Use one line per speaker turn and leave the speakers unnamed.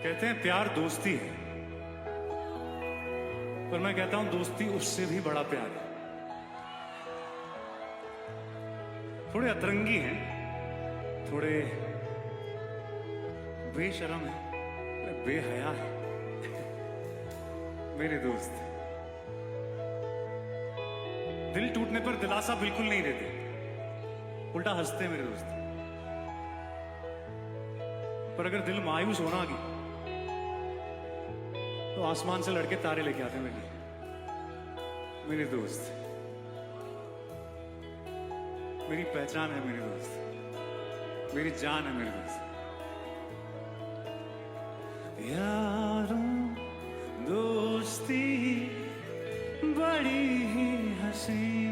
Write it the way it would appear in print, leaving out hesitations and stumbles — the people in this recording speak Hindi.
कहते हैं प्यार दोस्ती है, पर मैं कहता हूं दोस्ती उससे भी बड़ा प्यार है। थोड़े अतरंगी हैं, थोड़े बेशरम है, बेहया है मेरे दोस्त। दिल टूटने पर दिलासा बिल्कुल नहीं देते, उल्टा हंसते मेरे दोस्त। पर अगर दिल मायूस होना की तो आसमान से लड़के तारे लेके आते मेरे लिए। मेरे दोस्त मेरी पहचान है, मेरे दोस्त मेरी जान है, मेरे दोस्त। यारों दोस्ती बड़ी ही हसीन